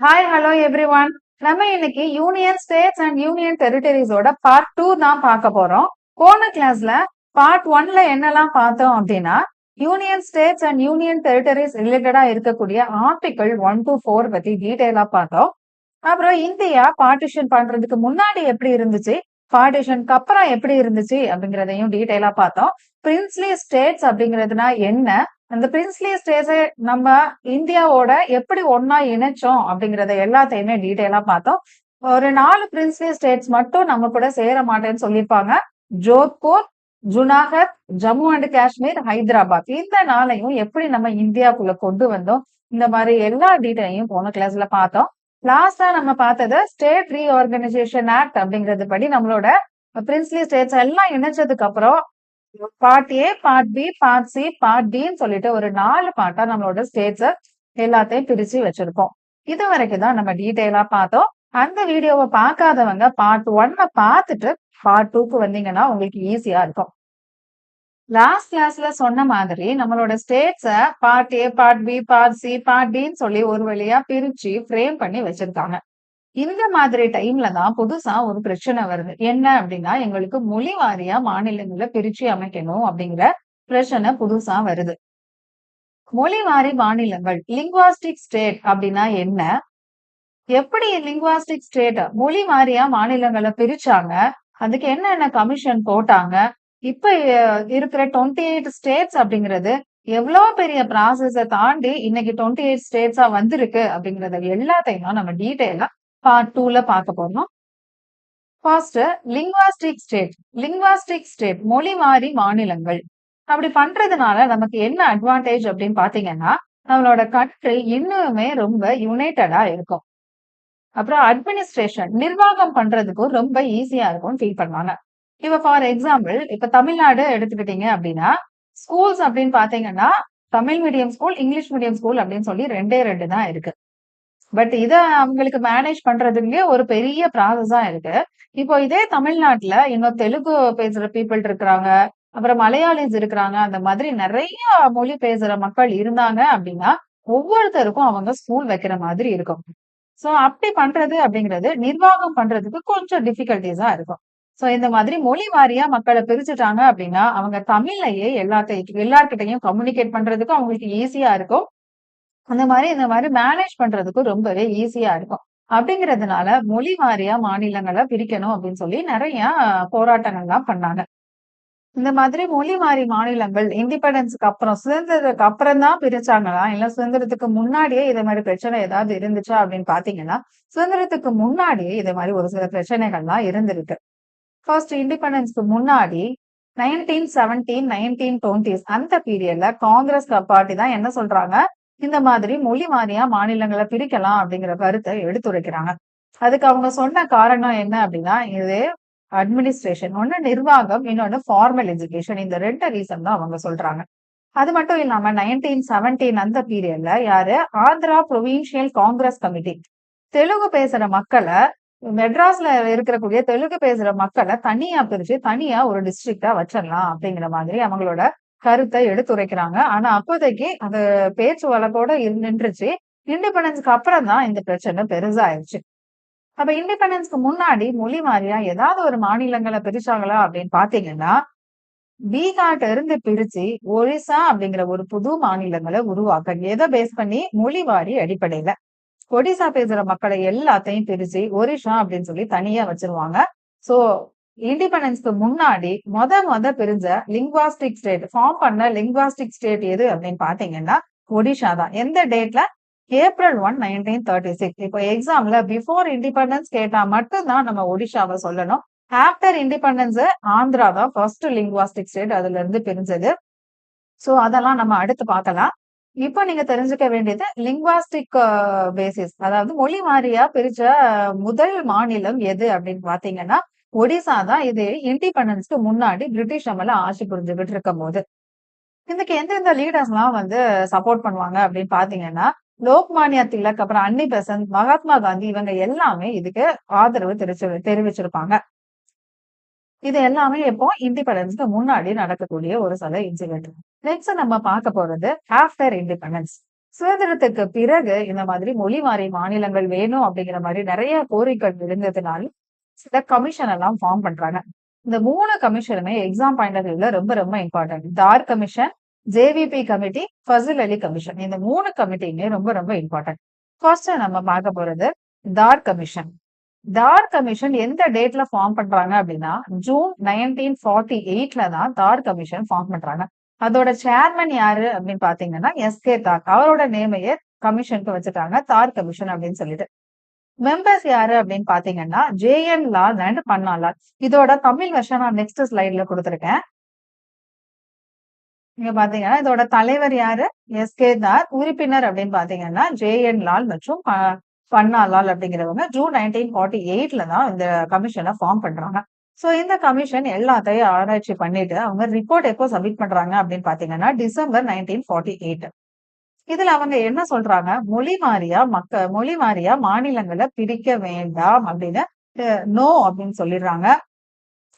Hi hello everyone. நம்ம இன்னைக்கு union states and union டெரிட்டரிஸோட பார்ட் 2 தான் பார்க்க போறோம். போன கிளாஸ்ல பார்ட் 1ல என்னெல்லாம் பார்த்தோம் அப்படின்னா union states and union territories ரிலேட்டடா இருக்கக்கூடிய ஆர்டிகிள் 1 to 4 பத்தி டீடைலா பார்த்தோம். அப்புறம் இந்தியா பார்ட்டிஷன் பண்றதுக்கு முன்னாடி எப்படி இருந்துச்சு, பார்ட்டிஷனுக்கு அப்புறம் எப்படி இருந்துச்சு அப்படிங்கறதையும் டீடைலா பார்த்தோம். பிரின்ஸ்லி ஸ்டேட்ஸ் அப்படிங்கிறதுனா என்ன, அந்த பிரின்ஸ்லி ஸ்டேட்ஸை நம்ம இந்தியாவோட எப்படி ஒன்னா இணைச்சோம் அப்படிங்கறத எல்லாத்தையுமே டீடைலா பார்த்தோம். ஒரு 4 பிரின்ஸ்லி ஸ்டேட்ஸ் மட்டும் நம்ம கூட சேர மாட்டேன்னு சொல்லியிருப்பாங்க. ஜோத்பூர், ஜுனாகத், ஜம்மு அண்ட் காஷ்மீர், ஹைதராபாத். இந்த நாளையும் எப்படி நம்ம இந்தியாவுக்குள்ள கொண்டு வந்தோம், இந்த மாதிரி எல்லா டீடைலையும் போன கிளாஸ்ல பார்த்தோம். லாஸ்டா நம்ம பார்த்தது ஸ்டேட் ரீஆர்கனைசேஷன் ஆக்ட் அப்படிங்கிறது படி நம்மளோட பிரின்ஸ்லி ஸ்டேட்ஸ் எல்லாம் இணைச்சதுக்கு அப்புறம் part A, part B, part C, part டின்னு சொல்லிட்டு ஒரு 4 பார்ட்டா நம்மளோட ஸ்டேட்ஸ் எல்லாத்தையும் பிரிச்சு வச்சிருக்கோம். இது வரைக்கும் தான் நம்ம டீடைலா பார்த்தோம். அந்த வீடியோவை பார்க்காதவங்க பார்ட் 1 பார்த்துட்டு பார்ட் 2க்கு வந்தீங்கன்னா உங்களுக்கு ஈஸியா இருக்கும். லாஸ்ட் கிளாஸ்ல சொன்ன மாதிரி நம்மளோட ஸ்டேட்ஸ part A, part B, part C, part டின்னு சொல்லி ஒரு வழியா பிரிச்சு ஃப்ரேம் பண்ணி வச்சிருக்காங்க. இந்த மாதிரி டைம்ல தான் புதுசா ஒரு பிரச்சனை வருது. என்ன அப்படின்னா எங்களுக்கு மொழி வாரியா மாநிலங்களை பிரிச்சு அமைக்கணும் அப்படிங்கிற பிரச்சனை புதுசா வருது. மொழி வாரி மாநிலங்கள், லிங்குவாஸ்டிக் ஸ்டேட் அப்படின்னா என்ன, எப்படி லிங்குவாஸ்டிக் ஸ்டேட் மொழி வாரியா மாநிலங்களை பிரிச்சாங்க, அதுக்கு என்னென்ன கமிஷன் போட்டாங்க, இப்ப இருக்கிற 28 ஸ்டேட்ஸ் அப்படிங்கிறது எவ்வளவு பெரிய ப்ராசஸ தாண்டி இன்னைக்கு 28 ஸ்டேட்ஸா வந்திருக்கு அப்படிங்கறத எல்லாத்தையும் நம்ம டீடைலா பார்ட் 2ல பார்க்க போறோம். First linguistic state. Linguistic state மொழி மாறி மாநிலங்கள். அப்படி பண்றதுனால நமக்கு என்ன அட்வான்டேஜ் அப்படின்னு பாத்தீங்கன்னா நம்மளோட கண்ட்ரி இன்னுமே ரொம்ப யுனைடடா இருக்கும். அப்புறம் அட்மினிஸ்ட்ரேஷன், நிர்வாகம் பண்றதுக்கும் ரொம்ப ஈஸியா இருக்கும்னு ஃபீல் பண்ணுவாங்க. இப்ப ஃபார் எக்ஸாம்பிள் இப்ப தமிழ்நாடு எடுத்துக்கிட்டீங்க அப்படின்னா ஸ்கூல்ஸ் அப்படின்னு பாத்தீங்கன்னா Tamil medium school, English medium school அப்படின்னு சொல்லி 2 தான் இருக்கு. பட் இத அவங்களுக்கு மேனேஜ் பண்றதுலயே ஒரு பெரிய ப்ராசஸா இருக்கு. இப்போ இதே தமிழ்நாட்டுல இன்னும் தெலுங்கு பேசுற பீப்புள் இருக்கிறாங்க, அப்புறம் மலையாளிஸ் இருக்கிறாங்க. அந்த மாதிரி நிறைய மொழி பேசுற மக்கள் இருந்தாங்க அப்படின்னா ஒவ்வொருத்தருக்கும் அவங்க ஸ்கூல் வைக்கிற மாதிரி இருக்கும். சோ அப்படி பண்றது அப்படிங்கிறது நிர்வாகம் பண்றதுக்கு கொஞ்சம் டிஃபிகல்டிஸா இருக்கும். சோ இந்த மாதிரி மொழி வாரியா மக்களை பிரிச்சுட்டாங்க அப்படின்னா அவங்க தமிழ்லயே எல்லார்கிட்டையும் கம்யூனிகேட் பண்றதுக்கு அவங்களுக்கு ஈஸியா இருக்கும். இந்த மாதிரி மேனேஜ் பண்றதுக்கும் ரொம்பவே ஈஸியா இருக்கும். அப்படிங்கிறதுனால மொழி வாரியா மாநிலங்களை பிரிக்கணும் அப்படின்னு சொல்லி நிறைய போராட்டங்கள்லாம் பண்ணாங்க. இந்த மாதிரி மொழி மாறி மாநிலங்கள் இண்டிபெண்டன்ஸ்க்கு அப்புறம், சுதந்திரத்துக்கு அப்புறம் தான் பிரிச்சாங்களா, இல்ல சுதந்திரத்துக்கு முன்னாடியே இதே மாதிரி பிரச்சனை ஏதாவது இருந்துச்சா அப்படின்னு பாத்தீங்கன்னா சுதந்திரத்துக்கு முன்னாடியே இதே மாதிரி ஒரு சில பிரச்சனைகள்லாம் இருந்திருக்கு. ஃபர்ஸ்ட் இண்டிபெண்டன்ஸ்க்கு முன்னாடி 1917, 1920s அந்த பீரியட்ல காங்கிரஸ் பார்ட்டி தான் என்ன சொல்றாங்க, இந்த மாதிரி மொழி வாரியா மாநிலங்களை பிரிக்கலாம் அப்படிங்கிற கருத்தை எடுத்துரைக்கிறாங்க. அதுக்கு அவங்க சொன்ன காரணம் என்ன அப்படின்னா இது அட்மினிஸ்ட்ரேஷன், ஒன்னு நிர்வாகம், இன்னொன்னு ஃபார்மல் எஜுகேஷன். இந்த 2 ரீசன் தான் அவங்க சொல்றாங்க. அது மட்டும் இல்லாம 1917 அந்த பீரியட்ல யாரு, ஆந்திரா ப்ரொவின்சியல் காங்கிரஸ் கமிட்டி தெலுங்கு பேசுற மக்களை, மெட்ராஸ்ல இருக்கக்கூடிய தெலுங்கு பேசுற மக்களை தனியா பிரிச்சு தனியா ஒரு டிஸ்ட்ரிக்டா வச்சிடலாம் அப்படிங்கிற மாதிரி அவங்களோட கருத்தை எடுத்துரைக்கிறாங்க. ஆனா அப்போதைக்கு அந்த பேச்சு வழக்கோட நின்றுச்சு. இண்டிபெண்டன்ஸ்க்கு அப்புறம் தான் இந்த பிரச்சனை பெருசாயிருச்சு. அப்ப இண்டிபெண்டன்ஸ்க்கு முன்னாடி மொழி வாரியா ஏதாவது ஒரு மாநிலங்களை பிரிச்சாங்களா அப்படின்னு பாத்தீங்கன்னா பீகார்ல இருந்து பிரிச்சு ஒரிசா அப்படிங்கிற ஒரு புது மாநிலங்களை உருவாக்க, எதை பேஸ் பண்ணி, மொழி வாரி அடிப்படையில ஒடிசா பேசுற மக்களை எல்லாத்தையும் பிரிச்சு ஒரிசா அப்படின்னு சொல்லி தனியா வச்சிருவாங்க. சோ இண்டிபெண்டன்ஸ்க்கு முன்னாடி மொத பிரிஞ்ச லிங்குவாஸ்டிக் ஸ்டேட், ஃபார்ம் பண்ண லிங்குவாஸ்டிக் ஸ்டேட் எது அப்படின்னு பாத்தீங்கன்னா ஒடிஷா தான். எந்த டேட்ல, April 1, 1936. இப்போ எக்ஸாம்ல பிஃபோர் இண்டிபெண்டன்ஸ் கேட்டா மட்டும்தான் நம்ம ஒடிஷாவை சொல்லணும். ஆஃப்டர் இண்டிபெண்டன்ஸ் ஆந்திரா தான் ஃபர்ஸ்ட் லிங்குவாஸ்டிக் ஸ்டேட், அதுல இருந்து பிரிஞ்சது. சோ அதெல்லாம் நம்ம அடுத்து பார்க்கலாம். இப்போ நீங்க தெரிஞ்சுக்க வேண்டியது லிங்குவாஸ்டிக் பேசிஸ், அதாவது மொழி வாரியா பிரிச்ச முதல் மாநிலம் எது அப்படின்னு பாத்தீங்கன்னா ஒடிசா தான். இது இண்டிபெண்டன்ஸ்க்கு முன்னாடி பிரிட்டிஷ் நம்மள ஆட்சி புரிஞ்சுகிட்டு இருக்கும் போது. இதுக்கு எந்தெந்த லீடர்ஸ் எல்லாம் சப்போர்ட் பண்ணுவாங்க அப்படின்னு பாத்தீங்கன்னா லோக்மானிய திலக், அப்புறம் அன்னி பெசன்ட், மகாத்மா காந்தி, இவங்க எல்லாமே இதுக்கு ஆதரவு தெரிவிச்சிருப்பாங்க. இது எல்லாமே எப்போ இண்டிபெண்டன்ஸ்க்கு முன்னாடி நடக்கக்கூடிய ஒரு சில இன்சிடென்ட். நெக்ஸ்ட் நம்ம பார்க்க போறது ஆஃப்டர் இண்டிபெண்டன்ஸ். சுதந்திரத்துக்கு பிறகு இந்த மாதிரி மொழி மாறி மாநிலங்கள் வேணும் அப்படிங்கிற மாதிரி நிறைய கோரிக்கைகள் இருந்ததுனால சில கமிஷன் எல்லாம் ஃபார்ம் பண்றாங்க. இந்த 3 கமிஷனுமே எக்ஸாம் பாயிண்ட் ஆஃப் வியூல ரொம்ப ரொம்ப இம்பார்ட்டன்ட். தார் கமிஷன், ஜேவிபி கமிட்டி, ஃபசில் அலி கமிஷன். இந்த 3 கமிட்டியுமே ரொம்ப ரொம்ப இம்பார்ட்டன்ட். ஃபர்ஸ்ட் நம்ம பார்க்க போறது தார் கமிஷன். தார் கமிஷன் எந்த டேட்ல ஃபார்ம் பண்றாங்க அப்படின்னா ஜூன் 1948ல தான் தார் கமிஷன் ஃபார்ம் பண்றாங்க. அதோட சேர்மன் யாரு அப்படின்னு பாத்தீங்கன்னா எஸ்கே தார். அவரோட நேமையே கமிஷனுக்கு வச்சுட்டாங்க தார் கமிஷன் அப்படின்னு சொல்லிட்டு. மெம்பர்ஸ் யாரு அப்படின்னு பாத்தீங்கன்னா ஜே.என். லால் அண்ட் பன்னா லால். இதோட தமிழ் வெர்ஷன் நான் நெக்ஸ்ட் ஸ்லைட்ல கொடுத்திருக்கேன். நீங்க பாத்தீங்கன்னா இதோட தலைவர் யாரு, எஸ்கே தார். உறுப்பினர் அப்படின்னு பாத்தீங்கன்னா ஜே.என். லால் மற்றும் பன்னா லால் அப்படிங்கிறவங்க ஜூன் 1948ல தான் இந்த கமிஷனை ஃபார்ம் பண்றாங்க. சோ இந்த கமிஷன் எல்லாத்தையும் ஆராய்ச்சி பண்ணிட்டு அவங்க ரிப்போர்ட் எப்போ சப்மிட் பண்றாங்க அப்படின்னு பாத்தீங்கன்னா டிசம்பர் 1948. இதுல அவங்க என்ன சொல்றாங்க, மொழி வாரியா மாநிலங்களை பிரிக்க வேண்டாம் அப்படின்னு நோ அப்படின்னு சொல்லிடுறாங்க.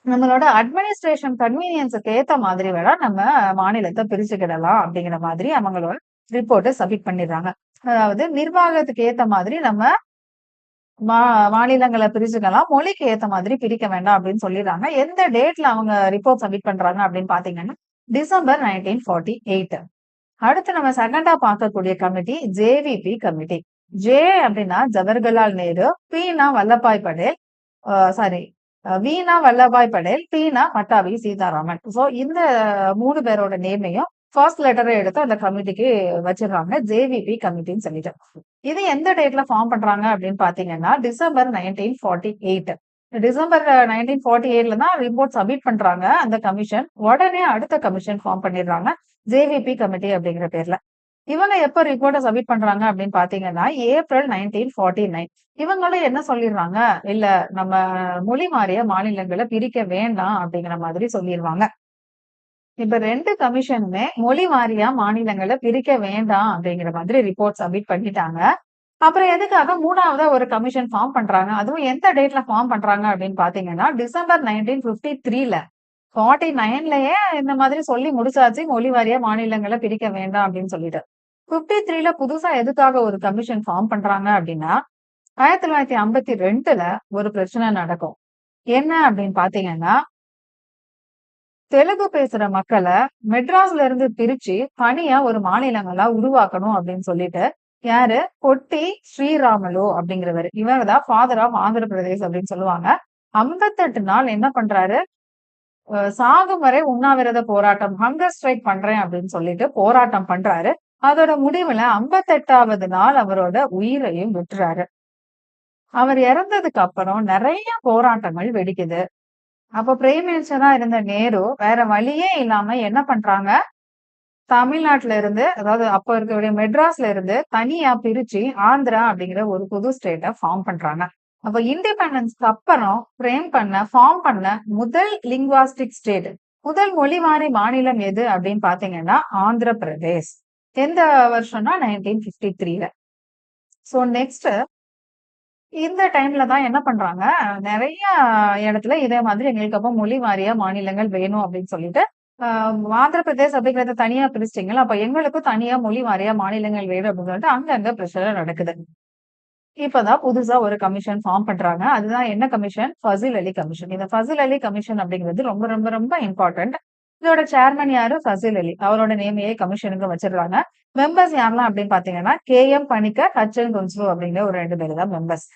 நம்மளோட அட்மினிஸ்ட்ரேஷன் கன்வீனியன்ஸுக்கு ஏத்த மாதிரி வேணா நம்ம மாநிலத்தை பிரிச்சுக்கிடலாம் அப்படிங்கிற மாதிரி அவங்களோட ரிப்போர்ட்டை சப்மிட் பண்ணிடுறாங்க. அதாவது நிர்வாகத்துக்கு ஏத்த மாதிரி நம்ம மாநிலங்களை பிரிச்சுக்கலாம், மொழிக்கு ஏத்த மாதிரி பிரிக்க வேண்டாம் அப்படின்னு சொல்லிடுறாங்க. எந்த டேட்ல அவங்க ரிப்போர்ட் சப்மிட் பண்றாங்க அப்படின்னு பாத்தீங்கன்னா டிசம்பர் 1948. அடுத்து நம்ம செகண்டா பார்க்கக்கூடிய கமிட்டி ஜேவிபி கமிட்டி. ஜே அப்படின்னா ஜவஹர்லால் நேரு, பீனா வல்லபாய் படேல், வீணா வல்லபாய் படேல், பீனா பட்டாபி சீதாராமன். சோ இந்த 3 பேரோட நேமையும் ஃபர்ஸ்ட் லெட்டரை எடுத்து அந்த கமிட்டிக்கு வச்சிருக்காங்க, ஜேவிபி கமிட்டின்னு சொல்லிட்டு. இது எந்த டேட்ல ஃபார்ம் பண்றாங்க அப்படின்னு பாத்தீங்கன்னா டிசம்பர் 1948. டிசம்பர் 1948ல தான் ரிப்போர்ட் சப்மிட் பண்றாங்க அந்த கமிஷன். உடனே அடுத்த கமிஷன் ஃபார்ம் பண்ணிடுறாங்க, ஜேவிபி கமிட்டி அப்படிங்கிற பேர்ல. இவங்க எப்ப ரிப்போர்ட்டை சப்மிட் பண்றாங்க அப்படின்னு பாத்தீங்கன்னா ஏப்ரல் 1949. இவங்களும் என்ன சொல்லிடுறாங்க, இல்ல நம்ம மொழி மாறிய மாநிலங்களை பிரிக்க வேண்டாம் அப்படிங்கிற மாதிரி சொல்லிடுவாங்க. இப்ப 2 கமிஷனுமே மொழி வாரியா மாநிலங்களை பிரிக்க வேண்டாம் அப்படிங்கிற மாதிரி ரிப்போர்ட் சப்மிட் பண்ணிட்டாங்க. அப்புறம் எதுக்காக 3ஆவதா ஒரு கமிஷன் ஃபார்ம் பண்றாங்க, அதுவும் எந்த டேட்ல ஃபார்ம் பண்றாங்க அப்படின்னு பாத்தீங்கன்னா டிசம்பர் 1953ல. 49லயே இந்த மாதிரி சொல்லி முடிச்சாச்சு, மொழி வாரியா மாநிலங்களை பிரிக்க வேண்டாம் அப்படின்னு சொல்லிட்டு. 53ல புதுசா எதுக்காக ஒரு கமிஷன் ஃபார்ம் பண்றாங்க அப்படின்னா 1952ல ஒரு பிரச்சனை நடக்கும். என்ன அப்படின்னு பாத்தீங்கன்னா தெலுங்கு பேசுற மக்களை மெட்ராஸ்ல இருந்து பிரிச்சு தனியா ஒரு மாநிலங்களா உருவாக்கணும் அப்படின்னு சொல்லிட்டு யாரு, பொட்டி ஸ்ரீராமலு அப்படிங்கிறவர். இவர்தான் ஃபாதர் ஆஃப் ஆந்திர பிரதேஷ் அப்படின்னு சொல்லுவாங்க. 58 நாள் என்ன பண்றாரு, சாகும் வரை உண்ணாவிரத போராட்டம், ஹங்கர் ஸ்ட்ரைக் பண்றேன் அப்படின்னு சொல்லிட்டு போராட்டம் பண்றாரு. அதோட முடிவுல 58வது நாள் அவரோட உயிரையும் விட்டுறாரு. அவர் இறந்ததுக்கு அப்புறம் நிறைய போராட்டங்கள் வெடிக்குது. அப்ப பிரைம் மினிஸ்டரா இருந்த நேரு வேற வழியே இல்லாம என்ன பண்றாங்க, தமிழ்நாட்டுல இருந்து, அதாவது அப்ப இருக்கக்கூடிய மெட்ராஸ்ல இருந்து தனியா பிரிச்சு ஆந்திரா அப்படிங்கிற ஒரு புது ஸ்டேட்டை ஃபார்ம் பண்றாங்க. அப்ப இண்டிபெண்டன்ஸ்க்கு அப்புறம் ஃபார்ம் பண்ண முதல் லிங்குவாஸ்டிக் ஸ்டேட், முதல் மொழிவாரி மாநிலம் எது அப்படின்னு பாத்தீங்கன்னா ஆந்திர பிரதேஷ். எந்த வருஷம்னா 1953ல. சோ நெக்ஸ்ட் இந்த டைம்ல தான் என்ன பண்றாங்க, நிறைய இடத்துல இதே மாதிரி எங்களுக்கு அப்ப மொழி வாரியா மாநிலங்கள் வேணும் அப்படின்னு சொல்லிட்டு ஆந்திர பிரதேஷ் அப்படிங்கறத தனியா பிரிச்சிட்டீங்களா, அப்ப எங்களுக்கும் தனியா மொழி வாரியா மாநிலங்கள் வேணும் அப்படின்னு சொல்லிட்டு அங்கங்க பிரச்சனை நடக்குது. இப்பதான் புதுசா ஒரு கமிஷன் ஃபார்ம் பண்றாங்க. அதுதான் என்ன கமிஷன், ஃபசில் அலி கமிஷன். இந்த ஃபசில் அலி கமிஷன் அப்படிங்கிறது ரொம்ப ரொம்ப ரொம்ப இம்பார்ட்டன்ட். இதோட சேர்மன் யாரு, ஃபசில் அலி. அவரோட நேமையே கமிஷனுக்கு வச்சிருக்காங்க. மெம்பர்ஸ் யாரெல்லாம் அப்படின்னு பாத்தீங்கன்னா KM பணிக்கர், HN குன்ஸ்லு அப்படிங்கிற ஒரு 2 பேர் தான் மெம்பர்ஸ்.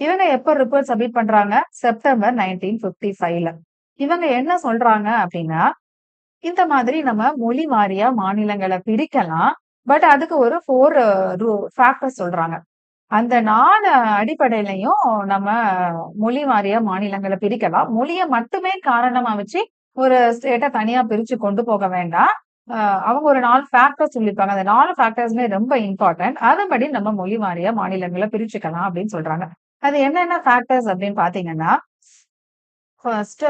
இவங்க எப்ப ரிப்போர்ட் சப்மிட் பண்றாங்க, செப்டம்பர் 1955ல. இவங்க என்ன சொல்றாங்க அப்படின்னா இந்த மாதிரி நம்ம மொழி வாரியா மாநிலங்களை பிரிக்கலாம், பட் அதுக்கு ஒரு 4 ஃபேக்டர்ஸ் சொல்றாங்க. அந்த 4 அடிப்படையிலையும் நம்ம மொழி வாரியா மாநிலங்களை பிரிக்கலாம். மொழியை மட்டுமே காரணமா வச்சு ஒரு ஸ்டேட்டை தனியா பிரிச்சு கொண்டு போக வேண்டாம். அவங்க ஒரு 4 ஃபேக்டர்ஸ் சொல்லியிருப்பாங்க. அந்த 4 ஃபேக்டர்ஸுமே ரொம்ப இம்பார்ட்டன்ட். அதன்படி நம்ம மொழி வாரியா மாநிலங்களை பிரிச்சுக்கலாம் அப்படின்னு சொல்றாங்க. அது என்னென்ன ஃபேக்டர்ஸ் அப்படின்னு பாத்தீங்கன்னா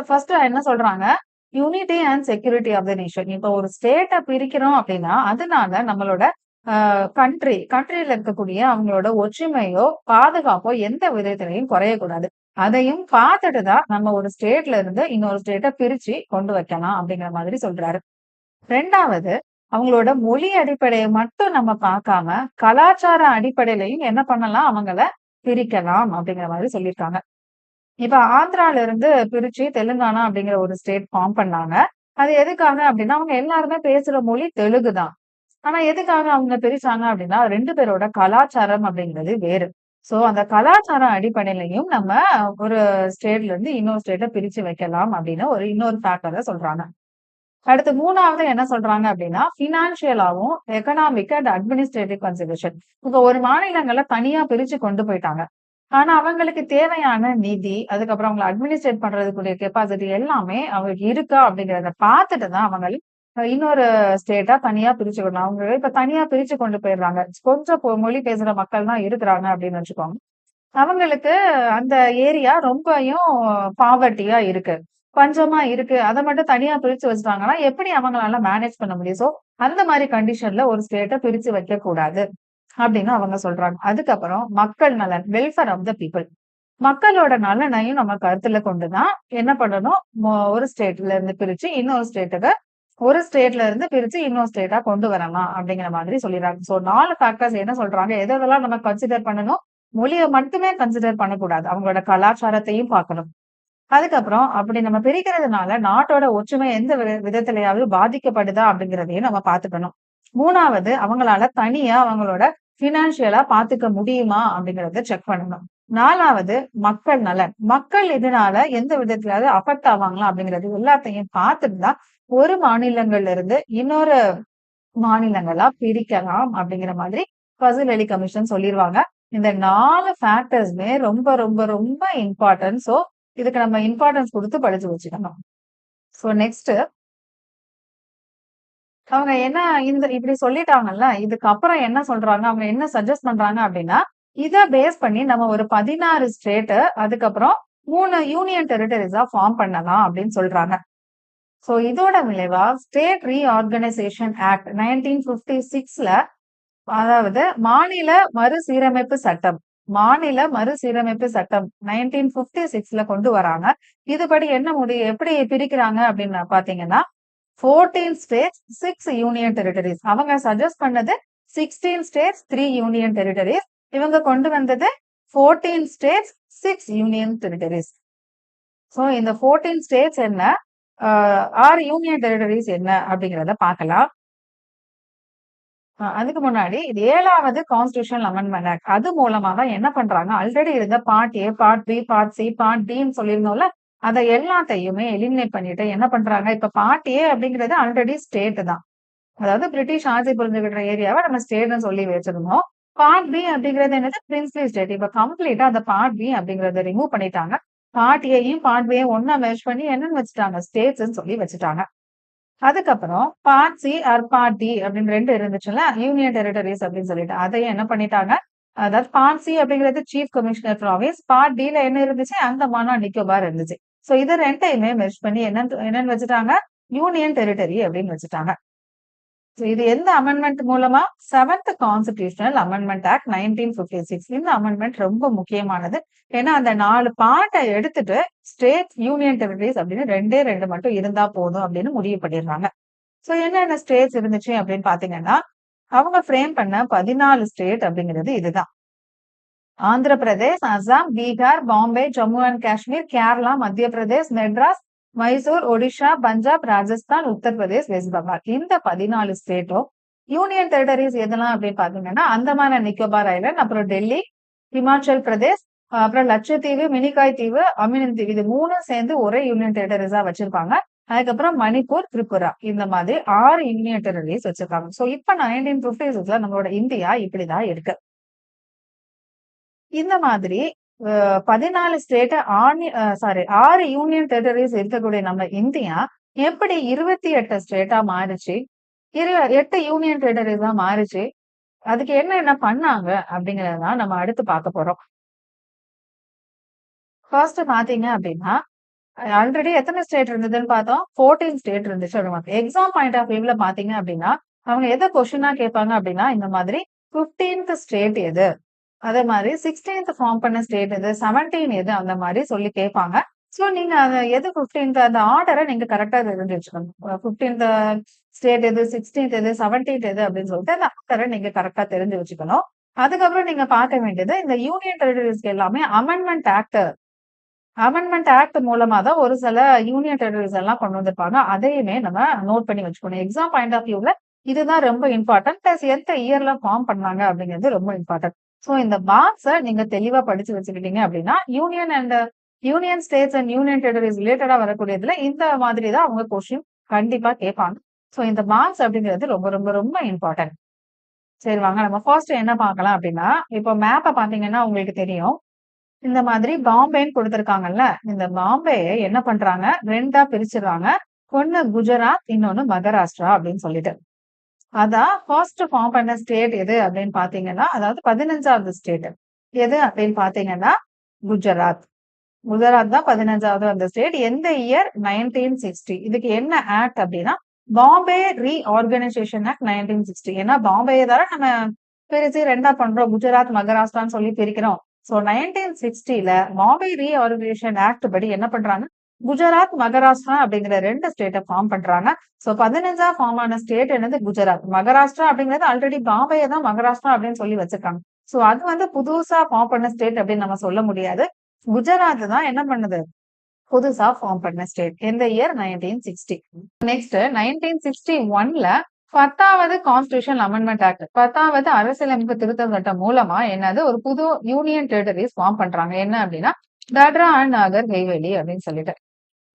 ஃபர்ஸ்ட் என்ன சொல்றாங்க, unity and security of the nation. இப்ப ஒரு ஸ்டேட்டை பிரிக்கிறோம் அப்படின்னா அதனால நம்மளோட கண்ட்ரியில இருக்கக்கூடிய அவங்களோட ஒற்றுமையோ பாதுகாப்போ எந்த விதத்திலையும் குறையக்கூடாது. அதையும் பார்த்துட்டு தான் நம்ம ஒரு ஸ்டேட்ல இருந்து இன்னொரு ஸ்டேட்டை பிரிச்சு கொண்டு வைக்கலாம் அப்படிங்கிற மாதிரி சொல்றாரு. 2வது அவங்களோட மொழி அடிப்படையை மட்டும் நம்ம பார்க்காம கலாச்சார அடிப்படையிலையும் என்ன பண்ணலாம், அவங்கள பிரிக்கலாம் அப்படிங்கிற மாதிரி சொல்லியிருக்காங்க. இப்ப ஆந்திரால இருந்து பிரிச்சு தெலுங்கானா அப்படிங்கிற ஒரு ஸ்டேட் ஃபார்ம் பண்ணாங்க. அது எதுக்காக அப்படின்னா, அவங்க எல்லாருமே பேசுற மொழி தெலுங்கு தான். ஆனா எதுக்காக அவங்க பிரிச்சாங்க அப்படின்னா, 2 பேரோட கலாச்சாரம் அப்படிங்கிறது வேறு. சோ அந்த கலாச்சாரம் அடிப்படையிலயும் நம்ம ஒரு ஸ்டேட்ல இருந்து இன்னொரு ஸ்டேட்ட பிரிச்சு வைக்கலாம் அப்படின்னு இன்னொரு ஃபேக்டர சொல்றாங்க. அடுத்து 3வது என்ன சொல்றாங்க அப்படின்னா, பினான்சியலாவும், எக்கனாமிக் அண்ட் அட்மினிஸ்ட்ரேட்டிவ் கன்சர்வேஷன். இப்ப ஒரு மாநிலங்கள தனியா பிரிச்சு கொண்டு போயிட்டாங்க. ஆனா அவங்களுக்கு தேவையான நிதி, அதுக்கப்புறம் அவங்கள அட்மினிஸ்ட்ரேட் பண்றதுக்குரிய கெப்பாசிட்டி எல்லாமே அவங்களுக்கு இருக்கா அப்படிங்கிறத பார்த்துட்டு தான் அவங்க இன்னொரு ஸ்டேட்டா தனியா பிரிச்சுக்கணும். அவங்க இப்ப தனியா பிரிச்சு கொண்டு போயிடுறாங்க. கொஞ்சம் மொழி பேசுற மக்கள் தான் இருக்கிறாங்க அப்படின்னு வச்சுக்கோங்க. அவங்களுக்கு அந்த ஏரியா ரொம்பயும் பாவர்ட்டியா இருக்கு. பஞ்சமா இருக்கு. அத மட்டும் தனியா பிரிச்சு வச்சுட்டாங்கன்னா, எப்படி அவங்களால மேனேஜ் பண்ண முடியும்? சோ, அந்த மாரி கண்டிஷன்ல ஒரு ஸ்டேட்ட பிரிச்சு வைக்கக்கூடாது. அப்படின்னு அவங்க சொல்றாங்க. அதுக்கப்புறம் மக்கள் நலன், வெல்ஃபேர் ஆஃப் த பீப்பிள். மக்களோட நலனையும் நம்ம கருத்துல கொண்டு தான் என்ன பண்ணணும், ஒரு ஸ்டேட்ல இருந்து பிரிச்சு இன்னொரு ஸ்டேட்டுக்கு ஒரு ஸ்டேட்ல இருந்து பிரிச்சு இன்னொரு ஸ்டேட்டா கொண்டு வரலாம் அப்படிங்கிற மாதிரி சொல்லிடுறாங்க. சோ 4 ஃபேக்டர்ஸ் என்ன சொல்றாங்க, எதெல்லாம் நம்ம கன்சிடர் பண்ணணும், மொழிய மட்டுமே கன்சிடர் பண்ணக்கூடாது. அவங்களோட கலாச்சாரத்தையும் பார்க்கணும். அதுக்கப்புறம் அப்படி நம்ம பிரிக்கிறதுனால நாட்டோட ஒற்றுமை எந்த விதத்திலயாவது பாதிக்கப்படுதா அப்படிங்கிறதையும் நம்ம பார்த்துக்கணும். 3வது அவங்களால தனியா அவங்களோட பினான்சியலா பாத்துக்க முடியுமா அப்படிங்கறத செக் பண்ணணும். 4வது மக்கள் நலன். மக்கள் இதனால எந்த விதத்திலாவது அஃபெக்ட் ஆவாங்களா அப்படிங்கிறது எல்லாத்தையும் பார்த்துட்டு தான் ஒரு மாநிலங்கள்ல இருந்து இன்னொரு மாநிலங்களா பிரிக்கலாம் அப்படிங்கிற மாதிரி பசில் அலி கமிஷன் சொல்லிருவாங்க. இந்த 4 ஃபேக்டர்ஸ்மே ரொம்ப ரொம்ப ரொம்ப இம்பார்ட்டன்ட். சோ இதுக்கு நம்ம இம்பார்ட்டன்ஸ் கொடுத்து படிச்சு வச்சுக்கணும். சோ நெக்ஸ்ட் அவங்க என்ன இப்படி சொல்லிட்டாங்கல்ல, இதுக்கப்புறம் என்ன சொல்றாங்க, அவங்க என்ன சஜெஸ்ட் பண்றாங்க அப்படின்னா, இத பேஸ் பண்ணி நம்ம ஒரு 16 ஸ்டேட், அதுக்கப்புறம் 3 யூனியன் டெரிட்டரிஸா ஃபார்ம் பண்ணலாம் அப்படின்னு சொல்றாங்க. சோ இதோட விளைவா ஸ்டேட் ரீஆர்கனைசேஷன் ஆக்ட் 1956ல, அதாவது மாநில மறுசீரமைப்பு சட்டம் 1956ல கொண்டு வராங்க. இதுபடி என்ன எப்படி பிரிக்கிறாங்க அப்படின்னு பாத்தீங்கன்னா, 14 ஸ்டேட்ஸ், 6 யூனியன் டெரிட்டரிஸ். அவங்க சஜஸ்ட் பண்ணது 16 ஸ்டேட்ஸ், 3 யூனியன் டெரிட்டரிஸ். இவங்க கொண்டு வந்தது 14 ஸ்டேட்ஸ், 6 யூனியன் டெரிட்டரிஸ். சோ இந்த 14 ஸ்டேட்ஸ் என்ன, 6 யூனியன் டெரிட்டரிஸ் என்ன அப்படிங்கிறத பார்க்கலாம். அதுக்கு முன்னாடி இது 7வது கான்ஸ்டிடியூஷனல் அமெண்ட்மெண்ட் ஆக்ட். அது மூலமா தான் என்ன பண்றாங்க, ஆல்ரெடி இருந்த part A, part B, part C, part டின்னு சொல்லியிருந்தோம்ல, அத எல்லாத்தையுமே எலிமினேட் பண்ணிட்டு என்ன பண்றாங்க, இப்ப பார்ட் ஏ அப்படிங்கிறது ஆல்ரெடி ஸ்டேட் தான். அதாவது பிரிட்டிஷ் ஆட்சி புரிஞ்சுக்கிற ஏரியாவை நம்ம ஸ்டேட்னு சொல்லி வச்சிருந்தோம். பார்ட் பி அப்படிங்கிறது என்னது, பிரின்ஸ்லி ஸ்டேட். இப்ப கம்ப்ளீட்டா அந்த பார்ட் பி அப்படிங்கறத ரிமூவ் பண்ணிட்டாங்க. பார்ட் ஏயும் பார்ட் பியும் ஒன்னா மெர்ஜ் பண்ணி என்னன்னு வச்சுட்டாங்க, ஸ்டேட்ஸ்ன்னு சொல்லி வச்சுட்டாங்க. அதுக்கப்புறம் part c or part d அப்படின்னு 2 இருந்துச்சுல்ல, யூனியன் டெரிட்டரிஸ் அப்படின்னு சொல்லிட்டு அதையும் என்ன பண்ணிட்டாங்க, அதாவது பார்ட் சி அப்படிங்கிறது chief commissioner province, part d ல என்ன இருந்துச்சு, அந்தமான் அண்ட் நிக்கோபார் இருந்துச்சு. சோ இது 2யுமே மெர்ஜ் பண்ணி என்னன்னு வச்சுட்டாங்க, யூனியன் டெரிட்டரி அப்படின்னு வச்சுட்டாங்க. இது எந்த அமெண்ட்மெண்ட் மூலமா, 7th கான்ஸ்டிடியூஷனல் அமெண்ட்மெண்ட் ஆக்ட் 1956. இந்த அமெண்ட்மெண்ட் ரொம்ப முக்கியமானது. ஏன்னா அந்த 4 பார்ட்டை எடுத்துட்டு ஸ்டேட், யூனியன் டெரிட்டரிஸ் அப்படின்னு 2 மட்டும் இருந்தா போதும் அப்படின்னு முடிவு பண்ணிடுறாங்க. சோ என்னென்ன ஸ்டேட்ஸ் இருந்துச்சு அப்படின்னு பாத்தீங்கன்னா, அவங்க ஃப்ரேம் பண்ண 14 ஸ்டேட் அப்படிங்கிறது இதுதான். ஆந்திர பிரதேஷ், அசாம், பீகார், பாம்பே, ஜம்மு அண்ட் காஷ்மீர், கேரளா, மத்திய பிரதேஷ், மெட்ராஸ், மைசூர், ஒடிஷா, பஞ்சாப், ராஜஸ்தான், உத்தரப்பிரதேஷ், வெஸ்ட் பெங்கால். இந்த 14 ஸ்டேட்டும் யூனியன் டெரிட்டரிஸ் எதெல்லாம் அப்படின்னு பாத்தீங்கன்னா, அந்தமான் அண்ட் நிக்கோபார் ஐலண்ட், அப்புறம் டெல்லி, ஹிமாச்சல் பிரதேஷ், அப்புறம் லட்சத்தீவு, மினிகாய் தீவு, அமினன் தீவு, இது 3 சேர்ந்து ஒரே யூனியன் டெரிட்டரிஸா வச்சிருப்பாங்க. அதுக்கப்புறம் மணிப்பூர், திரிபுரா, இந்த மாதிரி 6 யூனியன் டெரிட்டரிஸ் வச்சிருக்காங்க. சோ இப்ப 1956ல நம்மளோட இந்தியா இப்படிதான் இருக்கு. இந்த மாதிரி 14 ஸ்டேட் 6 யூனியன் டெரிட்டரிஸ் இருக்கக்கூடிய நம்ம இந்தியா எப்படி 28 ஸ்டேட்டா மாறுச்சு, 8 யூனியன் டெரிட்டரிஸா மாறுச்சு, அதுக்கு என்ன பண்ணாங்க அப்படிங்கறதான் நம்ம அடுத்து பார்க்க போறோம். ஃபர்ஸ்ட் பாத்தீங்க அப்படின்னா, ஆல்ரெடி எத்தனை ஸ்டேட் இருந்ததுன்னு பார்த்தோம், 14 ஸ்டேட் இருந்துச்சு. எக்ஸாம் பாயிண்ட் ஆஃப் வியூல பாத்தீங்க அப்படின்னா, அவங்க எதை கொஸ்டினா கேட்பாங்க அப்படின்னா, இந்த மாதிரி 15th ஸ்டேட் எது, அதே மாதிரி 16th ஃபார்ம் பண்ண ஸ்டேட் எது, 17 எது, அந்த மாதிரி சொல்லி கேட்பாங்க. சோ நீங்க எது 15th அந்த ஆர்டரை நீங்க கரெக்டா தெரிஞ்சு வச்சுக்கணும். 15th ஸ்டேட் எது, 16th எது, 17th எது அப்படின்னு சொல்லிட்டு அந்த ஆர்டரை நீங்க கரெக்டா தெரிஞ்சு வச்சுக்கணும். அதுக்கப்புறம் நீங்க பார்க்க வேண்டியது இந்த யூனியன் டெரிட்டரிஸ்க்கு எல்லாமே அமெண்ட்மெண்ட் ஆக்ட் மூலமா தான் ஒரு சில யூனியன் டெரிட்டரிஸ் எல்லாம் கொண்டு வந்திருப்பாங்க. அதையுமே நம்ம நோட் பண்ணி வச்சுக்கணும். எக்ஸாம் பாயிண்ட் ஆஃப் வியூல இதுதான் ரொம்ப இம்பார்ட்டன்ட். பிளஸ் எந்த இயர்ல ஃபார்ம் பண்ணாங்க அப்படிங்கிறது ரொம்ப இம்பார்ட்டன்ட். ஸோ இந்த மார்க்ஸை நீங்க தெளிவா படிச்சு வச்சுக்கிட்டீங்க அப்படின்னா union states and union territories ரிலேட்டடா வரக்கூடியதுல இந்த மாதிரி தான் அவங்க கொஸ்டின் கண்டிப்பா கேட்பாங்க. ஸோ இந்த மார்க்ஸ் அப்படிங்கிறது ரொம்ப ரொம்ப ரொம்ப இம்பார்ட்டன்ட். சரி வாங்க நம்ம ஃபர்ஸ்ட் என்ன பார்க்கலாம் அப்படின்னா, இப்போ மேப்பை பார்த்தீங்கன்னா உங்களுக்கு தெரியும். இந்த மாதிரி பாம்பேன்னு கொடுத்திருக்காங்கல்ல, இந்த பாம்பேயை என்ன பண்றாங்க, 2ஆ பிரிச்சுடுறாங்க. ஒண்ணு குஜராத், இன்னொன்னு மகாராஷ்டிரா அப்படின்னு சொல்லிட்டு. அதான் ஃபர்ஸ்ட் ஃபார்ம் பண்ண ஸ்டேட் எது அப்படின்னு பாத்தீங்கன்னா, அதாவது 15வது ஸ்டேட் எது அப்படின்னு பாத்தீங்கன்னா குஜராத். குஜராத் தான் 15வது அந்த ஸ்டேட். எந்த இயர்? 1960. இதுக்கு என்ன ஆக்ட் அப்படின்னா பாம்பே ரீஆர்கனைசேஷன் ஆக்ட் 1960. ஏன்னா பாம்பேயை தானே நம்ம பிரிச்சு 2ஆ பண்றோம், குஜராத் மகாராஷ்டிரான்னு சொல்லி பிரிக்கிறோம். ஸோ 1960ல பாம்பே ரீஆர்கனைசேஷன் ஆக்ட் படி என்ன பண்றாங்க, குஜராத் மகாராஷ்டிரா அப்படிங்கிற 2 ஸ்டேட்டை ஃபார்ம் பண்றாங்க. ஸோ 15ஆ ஃபார்ம் ஆன ஸ்டேட் என்னது? குஜராத். மகாராஷ்டிரா அப்படிங்கிறது ஆல்ரெடி பாம்பேயை தான் மகாராஷ்டிரா அப்படின்னு சொல்லி வச்சிருக்காங்க. ஸோ அது வந்து புதுசா ஃபார்ம் பண்ண ஸ்டேட் அப்படின்னு நம்ம சொல்ல முடியாது. குஜராத் தான் என்ன பண்ணுது, புதுசா ஃபார்ம் பண்ண ஸ்டேட். எந்த இயர்? 1960. நெக்ஸ்ட் 1961ல 10வது கான்ஸ்டிடியூஷன் அமெண்ட்மெண்ட் ஆக்ட், 10வது அரசியலமைப்பு திருத்த சட்டம் மூலமா என்னது, ஒரு புது யூனியன் டெரிட்டரிஸ் ஃபார்ம் பண்றாங்க. என்ன அப்படின்னா தாத்ரா அண்ட் நாகர் ஹவேலி அப்படின்னு சொல்லிட்டு.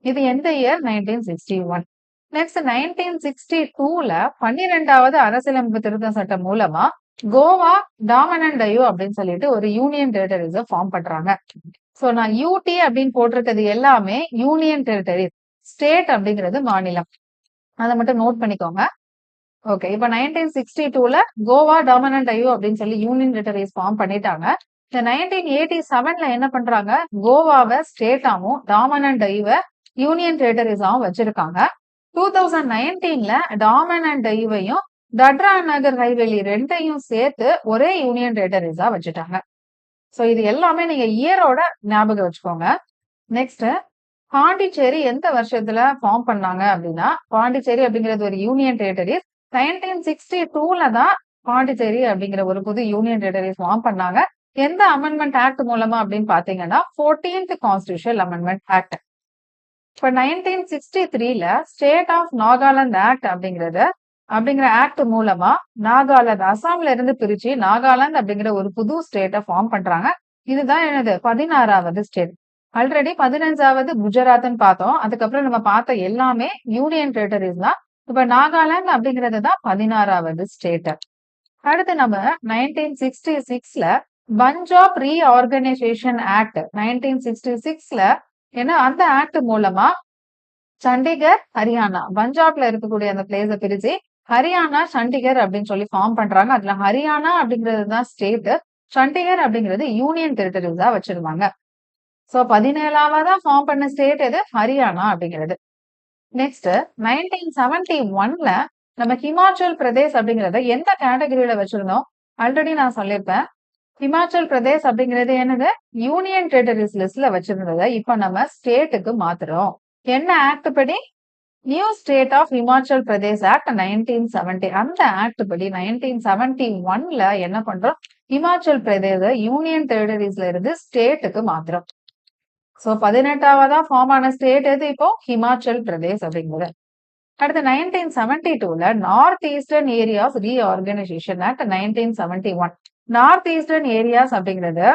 இது எந்த இயர்? 1961. நெக்ஸ்ட் 1962ல 12வது அரசியலமைப்பு திருத்த சட்டம் மூலமா கோவா, டாமன் அண்ட் டையூ அப்படின்னு சொல்லிட்டு ஒரு யூனியன் டெரிட்டரிஸை ஃபார்ம் பண்றாங்க. சோ நான் யூடி அப்படின்னு போட்டிருக்கிறது எல்லாமே யூனியன் டெரிட்டரி, ஸ்டேட் அப்படிங்கிறது மாநிலம். அதை மட்டும் நோட் பண்ணிக்கோங்க. ஓகே, இப்ப 1962ல கோவா, டாமன் அண்ட் டையூ அப்படின்னு சொல்லி யூனியன் டெரிட்டரிஸ் ஃபார்ம் பண்ணிட்டாங்க. இந்த 1987ல என்ன பண்றாங்க, கோவாவை ஸ்டேட்டாவும் டாமன் அண்ட் டையூவை யூனியன் டெரிட்டரிஸாவும் வச்சிருக்காங்க. 2019ல டாமன் அண்ட் டையூவையும் தட்ரா நகர் ஹைவேலி 2ஐயும் சேர்த்து ஒரே யூனியன் டெரிட்டரிஸா வச்சுட்டாங்க. சோ இது எல்லாமே நீங்க இயரோட ஞாபகம் வச்சுக்கோங்க. நெக்ஸ்ட் பாண்டிச்சேரி எந்த வருஷத்துல ஃபார்ம் பண்ணாங்க அப்படின்னா, பாண்டிச்சேரி அப்படிங்கிறது ஒரு யூனியன் டெரிட்டரி. 1962ல தான் பாண்டிச்சேரி அப்படிங்கிற ஒரு புது யூனியன் டெரிட்டரி ஃபார்ம் பண்ணாங்க. எந்த அமெண்ட்மெண்ட் ஆக்ட் மூலமா அப்படின்னு பாத்தீங்கன்னா 14th கான்ஸ்டிடியூஷன் அமெண்ட்மெண்ட் ஆக்ட். இப்ப 1963ல ஸ்டேட் ஆஃப் நாகாலாந்து ஆக்ட் அப்படிங்கிற ஆக்ட் மூலமா நாகாலாந்து, அசாம்ல இருந்து பிரிச்சு நாகாலாந்து அப்படிங்கிற ஒரு புது ஸ்டேட்டை ஃபார்ம் பண்றாங்க. இதுதான் என்னது, 16வது ஸ்டேட். ஆல்ரெடி 15வது குஜராத்னு பார்த்தோம். அதுக்கப்புறம் நம்ம பார்த்த எல்லாமே யூனியன் டெரிட்டரிஸ் தான். இப்ப நாகாலாந்து அப்படிங்கிறது தான் 16வது ஸ்டேட். அடுத்து நம்ம 1966ல பஞ்சாப் ரீஆர்கனைசேஷன் ஆக்ட் 1966ல ஏன்னா அந்த ஆக்ட் மூலமா சண்டிகர், ஹரியானா, பஞ்சாப்ல இருக்கக்கூடிய அந்த பிளேஸை பிரிச்சு ஹரியானா, சண்டிகர் அப்படின்னு சொல்லி ஃபார்ம் பண்றாங்க. அதுல ஹரியானா அப்படிங்கிறது தான் ஸ்டேட், சண்டிகர் அப்படிங்கிறது யூனியன் டெரிட்டரிஸா வச்சிருவாங்க. சோ 17ஆவதா ஃபார்ம் பண்ண ஸ்டேட் எது? ஹரியானா அப்படிங்கிறது. நெக்ஸ்ட் 1971ல நம்ம ஹிமாச்சல் பிரதேஷ் அப்படிங்கறத எந்த கேட்டகரியில வச்சிருந்தோம்? ஆல்ரெடி நான் சொல்லியிருப்பேன். ஹிமாச்சல் பிரதேஷ் அப்படிங்கிறது என்னது, யூனியன் டெரிட்டரிஸ் லிஸ்ட்ல வச்சிருந்ததை இப்ப நம்ம ஸ்டேட்டுக்கு மாத்துறோம். என்ன ஆக்ட் படி? New state of Himachal Pradesh act 1970. அந்த ஆக்ட் படி 1971ல என்ன பண்றோம், ஹிமாச்சல் பிரதேச யூனியன் டெரிட்டரிஸ்ல இருந்து ஸ்டேட்டுக்கு மாத்துறோம். சோ 18ஆவதா ஃபார்ம் ஆன ஸ்டேட் எது இப்போ? ஹிமாச்சல் பிரதேஷ் அப்படிங்கிறது. அடுத்து 1972ல north eastern areas reorganisation act 1971. North eastern areas அப்படிங்கிறது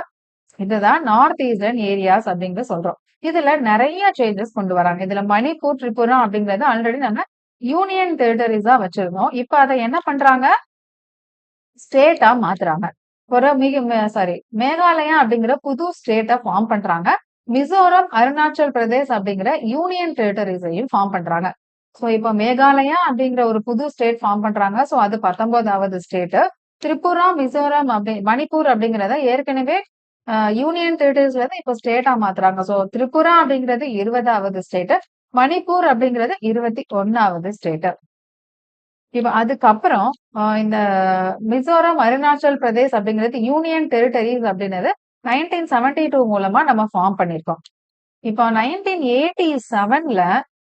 இதுதான் நார்த் ஈஸ்டர்ன் ஏரியாஸ் அப்படிங்கிறது சொல்றோம். இதுல நிறைய சேஞ்சஸ் கொண்டு வராங்க. இதுல மணிப்பூர், திரிபுரா அப்படிங்கறது ஆல்ரெடி நம்ம யூனியன் டெரிட்டரிஸா வச்சிருந்தோம். இப்ப அதை என்ன பண்றாங்க, ஸ்டேட்டா மாத்துறாங்க. ஒரு மேகாலயா அப்படிங்கிற புது ஸ்டேட்டை ஃபார்ம் பண்றாங்க. மிசோரம், அருணாச்சல் பிரதேஷ் அப்படிங்கிற யூனியன் டெரிட்டரிஸையும் ஃபார்ம் பண்றாங்க. சோ இப்ப மேகாலயா அப்படிங்கிற ஒரு புது ஸ்டேட் ஃபார்ம் பண்றாங்க. சோ அது 19வது ஸ்டேட். திரிபுரா, மிசோரம் மணிப்பூர் அப்படிங்கறத ஏற்கனவே யூனியன் டெரிட்டரிஸ்ல இருந்து இப்ப ஸ்டேட்டா மாத்துறாங்க. சோ திரிபுரா அப்படிங்கிறது 20வது ஸ்டேட், மணிப்பூர் அப்படிங்கிறது 21வது ஸ்டேட். இப்ப அதுக்கப்புறம் இந்த மிசோரம், அருணாச்சல் பிரதேஷ் அப்படிங்கிறது யூனியன் டெரிட்டரிஸ் அப்படிங்கிறது 1972 மூலமா நம்ம ஃபார்ம் பண்ணிருக்கோம். இப்போ 1987ல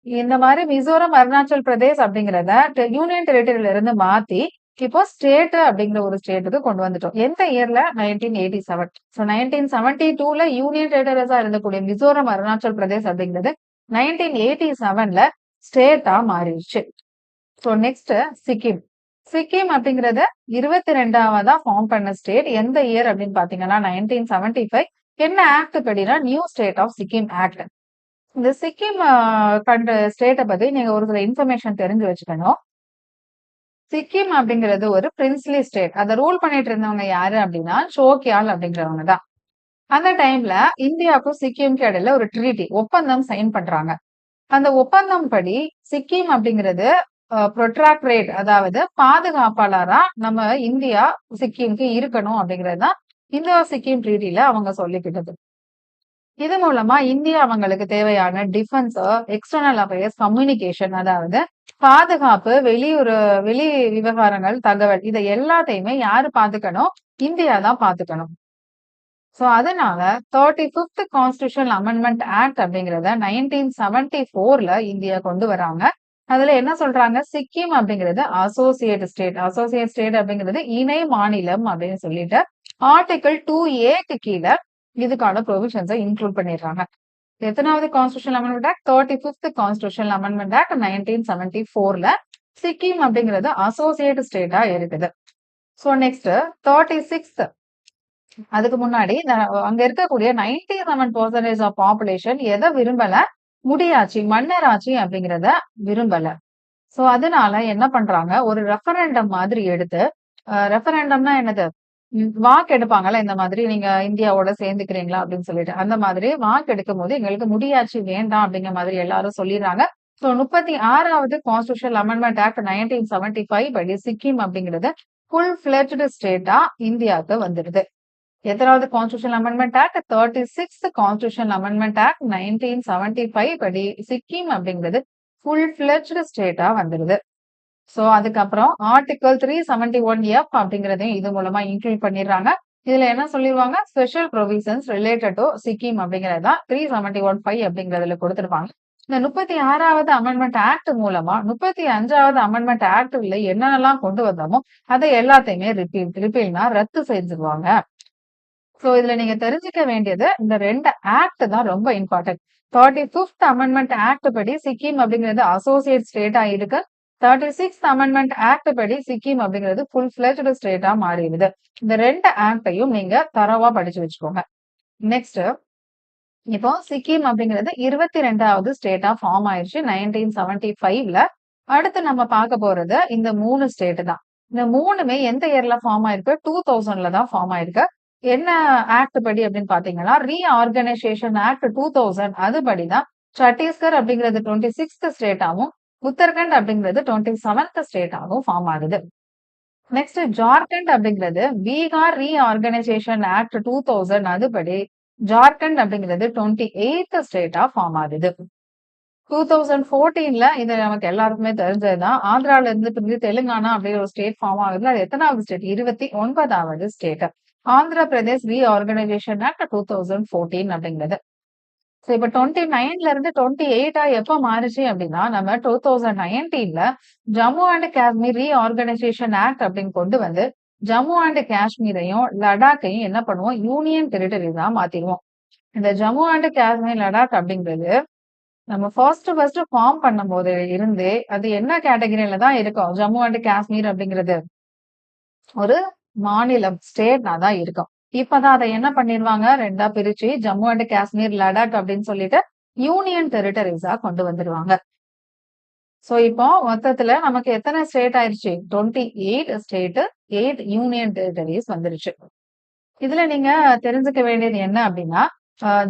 இந்த மாதிரி மிசோரம், அருணாச்சல் பிரதேஷ் அப்படிங்கிறத யூனியன் டெரிட்டரியில இருந்து மாத்தி இப்போ ஸ்டேட் அப்படிங்கிற ஒரு ஸ்டேட்டுக்கு கொண்டு வந்துட்டோம். எந்த இயர்ல? 1987. ஸோ 1972ல யூனியன் டெரிட்டரிஸா இருந்தக்கூடிய மிசோரம், அருணாச்சல் பிரதேஷ் அப்படிங்கிறது 1987ல ஸ்டேட்டா மாறிடுச்சு. So next Sikkim. சிக்கிம் அப்படிங்கறது 22வதா ஃபார்ம் பண்ண ஸ்டேட். எந்த இயர் அப்படின்னு பாத்தீங்கன்னா 1975. என்ன ஆக்ட் படினா new state of Sikkim act. இந்த சிக்கிம் ஸ்டேட்டை பத்தி நீங்க ஒரு சில இன்ஃபர்மேஷன் தெரிஞ்சு வச்சுக்கணும். சிக்கிம் அப்படிங்கிறது ஒரு பிரின்ஸ்லி ஸ்டேட். அதை ரூல் பண்ணிட்டு இருந்தவங்க யாரு அப்படின்னா சோக்கியால் அப்படிங்கிறவங்க தான். அந்த டைம்ல இந்தியாவுக்கும் சிக்கிம்க்கு இடையில ஒரு ட்ரீட்டி ஒப்பந்தம் சைன் பண்றாங்க. அந்த ஒப்பந்தம் படி சிக்கிம் அப்படிங்கிறது ப்ரொட்ராக்டரேட், அதாவது பாதுகாப்பாளரா நம்ம இந்தியா சிக்கிம்க்கு இருக்கணும் அப்படிங்கிறது தான் இந்த சிக்கிம் ட்ரீட்டில அவங்க சொல்லிக்கிட்டது. இது மூலமா இந்தியா அவங்களுக்கு தேவையான டிஃபென்ஸ், எக்ஸ்டர்னல் அஃபேர்ஸ், கம்யூனிகேஷன், அதாவது பாதுகாப்பு, வெளி விவகாரங்கள், தகவல், இதை எல்லாத்தையுமே யாரு பாத்துக்கணும்? இந்தியா தான் பாத்துக்கணும். சோ அதனால 35th கான்ஸ்டிடியூஷனல் அமெண்ட்மெண்ட் ஆக்ட் அப்படிங்கறத 1974ல இந்தியா கொண்டு வராங்க. அதுல என்ன சொல்றாங்க? சிக்கிம் அப்படிங்கிறது அசோசியேட் ஸ்டேட். அசோசியேட் ஸ்டேட் அப்படிங்கிறது இணை மாநிலம் அப்படின்னு சொல்லிட்டு ஆர்டிகிள் 2A கீழே இதுக்கான ப்ரொவிஷன்ஸை இன்க்ளூட் பண்ணிடுறாங்க. எத்தனாவது constitutional amendment act? 35th constitutional amendment act 1974ல சிக்கிம் அப்படிங்கிறது அசோசியேட் ஸ்டேட்டா இருக்குது. So next 36th. அதுக்கு முன்னாடி அங்க இருக்கக்கூடிய 97% ஆஃப் பாப்புலேஷன் எதை விரும்பல? முடியாட்சி, மன்னராட்சி அப்படிங்கிறத விரும்பல. சோ அதனால என்ன பண்றாங்க? ஒரு ரெஃபரண்டம் மாதிரி எடுத்து, ரெஃபரண்டம்னா என்னது? வாக்கு எடுப்பாங்கல்ல, இந்த மாதிரி நீங்க இந்தியாவோட சேர்ந்துக்கிறீங்களா அப்படின்னு சொல்லிட்டு, அந்த மாதிரி வாக்கு எடுக்கும் போது எங்களுக்கு முடியாட்சி வேண்டாம் அப்படிங்கிற மாதிரி எல்லாரும் சொல்லிடுறாங்க. சோ 36வது கான்ஸ்டிடியூஷனல் அமெண்ட்மெண்ட் ஆக்ட் 1975 படி சிக்கிம் அப்படிங்கிறது ஃபுல் ஃபிளெட்ஜ்டு ஸ்டேட்டா இந்தியாவுக்கு வந்துடுது. எத்தனாவது constitutional amendment act? 36th constitutional amendment act 1975 படி சிக்கிம் அப்படிங்கிறது ஃபுல் ஃபிளெட்ஜ்டு ஸ்டேட்டா வந்துடுது. சோ அதுக்கப்புறம் ஆர்டிகல் 371F அப்படிங்கறதையும் இது மூலமா இன்க்ளூட் பண்ணிடுறாங்க. இதுல என்ன சொல்லிடுவாங்க? Special provisions related to Sikkim அப்படிங்கறதா 371(5) அப்படிங்கறதுல கொடுத்திருப்பாங்க. இந்த 36வது அமெண்ட்மெண்ட் ஆக்ட் மூலமா 35வது அமெண்ட்மெண்ட் ஆக்ட்ல என்னென்னலாம் கொண்டு வந்தோமோ அதை எல்லாத்தையுமே ரிப்பீல்னா ரத்து செஞ்சிருவாங்க. சோ இதுல நீங்க தெரிஞ்சுக்க வேண்டியது இந்த 2 ஆக்ட் தான் ரொம்ப இம்பார்ட்டன்ட். 35th அமெண்ட்மெண்ட் ஆக்ட் படி சிக்கிம் அப்படிங்கிறது அசோசியேட் ஸ்டேட்டா இருக்கு. 36th அமெண்ட்மெண்ட் ஆக்ட் படி சிக்கிம் அப்படிங்கிறது ஃபுல் ஃபிளெட்ஜ்டு ஸ்டேட்டா மாறிடுது. இந்த 2 ஆக்டையும் நீங்க தரவா படிச்சு வச்சுக்கோங்க. நெக்ஸ்ட், இப்போ சிக்கிம் அப்படிங்கிறது 22வது ஸ்டேட்டா ஃபார்ம் ஆயிடுச்சு 1975ல. அடுத்து நம்ம பார்க்க போறது இந்த 3 ஸ்டேட் தான். இந்த 3மே எந்த இயர்ல ஃபார்ம் ஆயிருக்கு? 2000ல தான் ஃபார்ம் ஆயிருக்கு. என்ன ஆக்ட் படி அப்படின்னு பாத்தீங்கன்னா ரீஆர்கனைசேஷன் ஆக்ட் 2000. அதுபடிதான் சத்தீஸ்கர் அப்படிங்கிறது 26th ஸ்டேட்டாவும், உத்தரகண்ட் அப்படிங்கிறது 27th ஸ்டேட்டாவும் ஃபார்ம் ஆகுது. நெக்ஸ்ட் ஜார்க்கண்ட் அப்படிங்கிறது பீகார் ரீஆர்கனைசேஷன் ஆக்ட் 2000. அதுபடி ஜார்க்கண்ட் அப்படிங்கிறது 28th ஸ்டேட்டா ஃபார்ம் ஆகுது. 2014ல இது நமக்கு எல்லாருக்குமே தெரிஞ்சதுதான். ஆந்திரால இருந்து தெலுங்கானா அப்படிங்கிற ஒரு ஸ்டேட் ஃபார்ம் ஆகுது. அது எத்தனாவது ஸ்டேட்? 29வது state. Andhra Pradesh reorganisation act 2014 அப்படிங்கிறது. சோ இப்ப 29ல இருந்து 28ஆ எப்ப மாறுச்சு அப்படின்னா நம்ம 2019ல Jammu and Kashmir reorganisation act அப்படின்னு கொண்டு வந்து ஜம்மு அண்ட் காஷ்மீரையும் லடாக்கையும் என்ன பண்ணுவோம்? யூனியன் டெரிட்டரி தான் மாத்திடுவோம். இந்த ஜம்மு அண்ட் காஷ்மீர், லடாக் அப்படிங்கிறது நம்ம ஃபர்ஸ்ட் ஃபார்ம் பண்ணும் போது இருந்தே அது என்ன கேட்டகரியில தான் இருக்கும்? ஜம்மு அண்ட் காஷ்மீர் அப்படிங்கிறது ஒரு மாநிலம், ஸ்டேட்னா தான் இருக்கும். இப்பதான் அதை என்ன பண்ணிடுவாங்க? 2ஆ பிரிச்சு ஜம்மு அண்ட் காஷ்மீர், லடாக் அப்படின்னு சொல்லிட்டு யூனியன் டெரிட்டரிஸா கொண்டு வந்துருவாங்க. சோ இப்போ மொத்தத்துல நமக்கு எத்தனை ஸ்டேட் ஆயிருச்சு? 28 ஸ்டேட், 8 யூனியன் டெரிட்டரிஸ் வந்துருச்சு. இதுல நீங்க தெரிஞ்சுக்க வேண்டியது என்ன அப்படின்னா,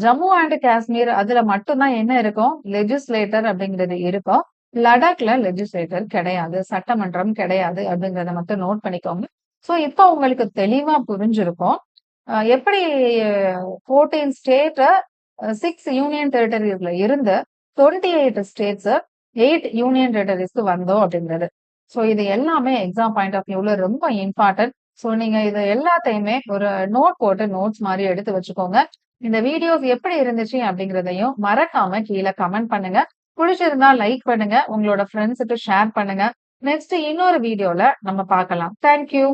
ஜம்மு அண்ட் காஷ்மீர் அதுல மட்டும்தான் என்ன இருக்கும்? லெஜிஸ்லேட்டர் அப்படிங்கிறது இருக்கும். லடாக்ல லெஜிஸ்லேட்டர் கிடையாது, சட்டமன்றம் கிடையாது அப்படிங்கறத மட்டும் நோட் பண்ணிக்கோங்க. சோ இப்போ உங்களுக்கு தெளிவா புரிஞ்சிருக்கும். எப்படி 14 ஸ்டேட் 6 யூனியன் டெரிட்டரிஸ்ல இருந்து 28 ஸ்டேட்ஸ் 8 யூனியன் டெரிட்டரிஸ்க்கு வந்தோம் அப்படிங்கிறது. சோ இது எல்லாமே எக்ஸாம் பாயிண்ட் ஆஃப் வியூல ரொம்ப இம்பார்ட்டன்ட். சோ நீங்க இது எல்லாத்தையுமே ஒரு நோட் போட்டு நோட்ஸ் மாதிரி எடுத்து வச்சுக்கோங்க. இந்த வீடியோஸ் எப்படி இருந்துச்சு அப்படிங்கிறதையும் மறக்காம கீழே கமெண்ட் பண்ணுங்க. பிடிச்சிருந்தா லைக் பண்ணுங்க. உங்களோட ஃப்ரெண்ட்ஸுக்கு ஷேர் பண்ணுங்க. நெக்ஸ்ட் இன்னொரு வீடியோல நம்ம பார்க்கலாம். Thank you.